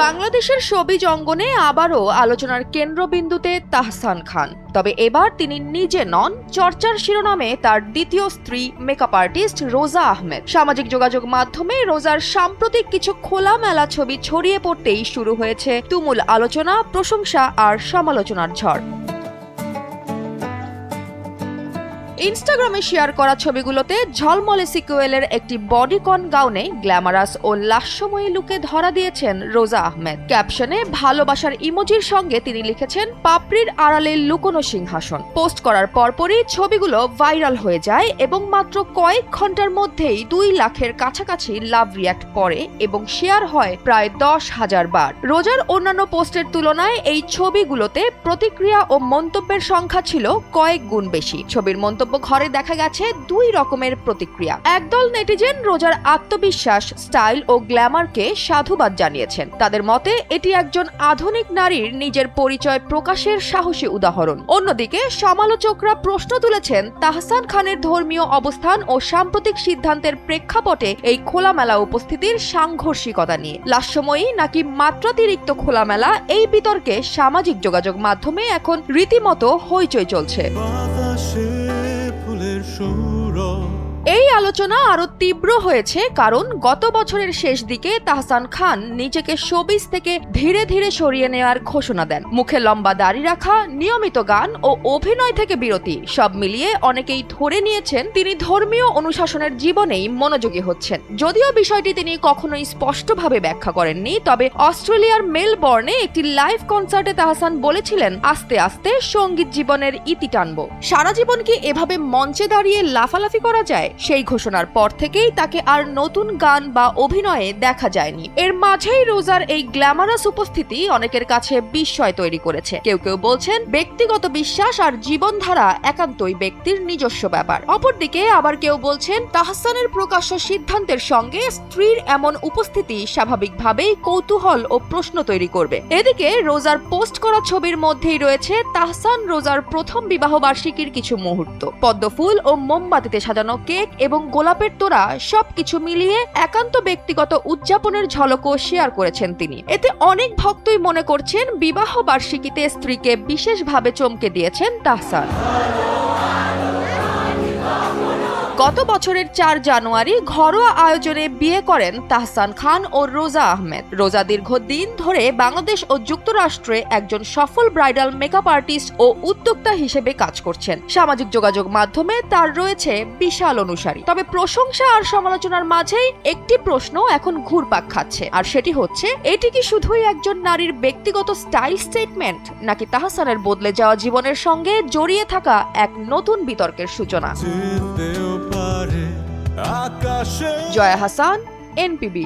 বাংলাদেশের শোবিজ অঙ্গনে আবারও আলোচনার কেন্দ্রবিন্দুতে তাহসান খান। তবে এবার তিনি নিজে নন, চর্চার শিরোনামে তার দ্বিতীয় স্ত্রী মেকআপ আর্টিস্ট রোজা আহমেদ। সামাজিক যোগাযোগ মাধ্যমে রোজার সাম্প্রতিক কিছু খোলামেলা ছবি ছড়িয়ে পড়তেই শুরু হয়েছে তুমুল আলোচনা, প্রশংসা আর সমালোচনার ঝড়। ইনস্টাগ্রামে শেয়ার করা ছবিগুলোতে ঝলমলে সিকুয়েলের একটি বডিকন গাউনে গ্ল্যামারাস ও লাস্যময়ী লুকে ধরা দিয়েছেন রোজা আহমেদ। ক্যাপশনে ভালোবাসার ইমোজির সঙ্গে তিনি লিখেছেন, পাপড়ির আড়ালে লুকোনো সিংহাসন। পোস্ট করার পরপরই ছবিগুলো ভাইরাল হয়ে যায় এবং মাত্র কয়েক ঘন্টার মধ্যেই 2 লাখের কাছাকাছি লাভ রিয়াক্ট পড়ে এবং শেয়ার হয় প্রায় 10,000 বার। রোজার অন্যান্য পোস্টের তুলনায় এই ছবিগুলোতে প্রতিক্রিয়া ও মন্তব্যের সংখ্যা ছিল কয়েক গুণ বেশি। ছবির মন্তব্য ঘরে দেখা গেছে 2 রকমের প্রতিক্রিয়া। একদল নেটিজেন রোজার আত্মবিশ্বাস, স্টাইল ও গ্ল্যামারকে সাধুবাদ জানিয়েছেন। তাদের মতে এটি একজন আধুনিক নারীর নিজের পরিচয় প্রকাশের সাহসী উদাহরণ। অন্যদিকে সমালোচকরা প্রশ্ন তুলেছেন তাহসান খানের ধর্মীয় অবস্থান ও সাম্প্রতিক সিদ্ধান্তের প্রেক্ষাপটে এই খোলামেলা উপস্থিতির সাংঘর্ষিকতা নিয়ে। লাস্যময়ী নাকি মাত্রাতিরিক্ত খোলামেলা, এই বিতর্কে সামাজিক যোগাযোগ মাধ্যমে এখন রীতিমতো হইচই চলছে। এই আলোচনা আরো তীব্র হয়েছে কারণ গত বছরের শেষ দিকে তাহসান খান নিজেকে শোবিজ থেকে ধীরে ধীরে সরিয়ে নেওয়ার ঘোষণা দেন। মুখে লম্বা দাড়ি রাখা, নিয়মিত গান ও অভিনয় থেকে বিরতি, সব মিলিয়ে অনেকেই ধরে নিয়েছেন তিনি ধর্মীয় অনুশাসনের জীবনেই মনোযোগী হচ্ছেন। যদিও বিষয়টি তিনি কখনোই স্পষ্টভাবে ব্যাখ্যা করেননি, তবে অস্ট্রেলিয়ার মেলবর্নে একটি লাইভ কনসার্টে তাহসান বলেছিলেন, আস্তে আস্তে সঙ্গীত জীবনের ইতি টানব। সারা জীবন কি এভাবে মঞ্চে দাঁড়িয়ে লাফালাফি করা যায়? সেই ঘোষণার পর থেকেই তাকে আর নতুন গান বা অভিনয়ে দেখা যায়নি। এর মাঝেই রোজার এই গ্ল্যামারাস উপস্থিতি অনেকের কাছে বিস্ময় তৈরি করেছে। কেউ কেউ বলছেন ব্যক্তিগত বিশ্বাস আর জীবনধারা একান্তই ব্যক্তির নিজস্ব ব্যাপার। অপরদিকে আবার কেউ বলছেন তাহসানের প্রকাশ্য সিদ্ধান্তের সঙ্গে স্ত্রীর এমন উপস্থিতি স্বাভাবিকভাবেই কৌতূহল ও প্রশ্ন তৈরি করবে। এদিকে রোজার পোস্ট করা ছবির মধ্যেই রয়েছে তাহসান রোজার প্রথম বিবাহ বার্ষিকীর কিছু মুহূর্ত। পদ্মফুল ও মোমবাতিতে সাজানো কেক এবং গোলাপের তোড়া, সবকিছু মিলিয়ে একান্ত ব্যক্তিগত উদযাপনের ঝলকও শেয়ার করেছেন তিনি। এতে অনেক ভক্তই মনে করছেন বিবাহ বার্ষিকীতে স্ত্রীকে বিশেষভাবে চমকে দিয়েছেন তাহসান। গত বছরের 4 জানুয়ারি ঘরোয়া আয়োজনে বিয়ে করেন তাহসান খান ও রোজা আহমেদ। রোজা দীর্ঘদিন ধরে বাংলাদেশ ও যুক্তরাষ্ট্রে একজন সফল ব্রাইডাল মেকআপ আর্টিস্ট ও উদ্যোক্তা হিসেবে কাজ করছেন। সামাজিক যোগাযোগ মাধ্যমে তার রয়েছে বিশাল অনুসারী। তবে প্রশংসা আর সমালোচনার মাঝেই একটি প্রশ্ন এখন ঘুরপাক খাচ্ছে, আর সেটি হচ্ছে, এটি কি শুধুই একজন নারীর ব্যক্তিগত স্টাইল স্টেটমেন্ট, নাকি তাহসানের বদলে যাওয়া জীবনের সঙ্গে জড়িয়ে থাকা এক নতুন বিতর্কের সূচনা? জয়া হাসান, NPB।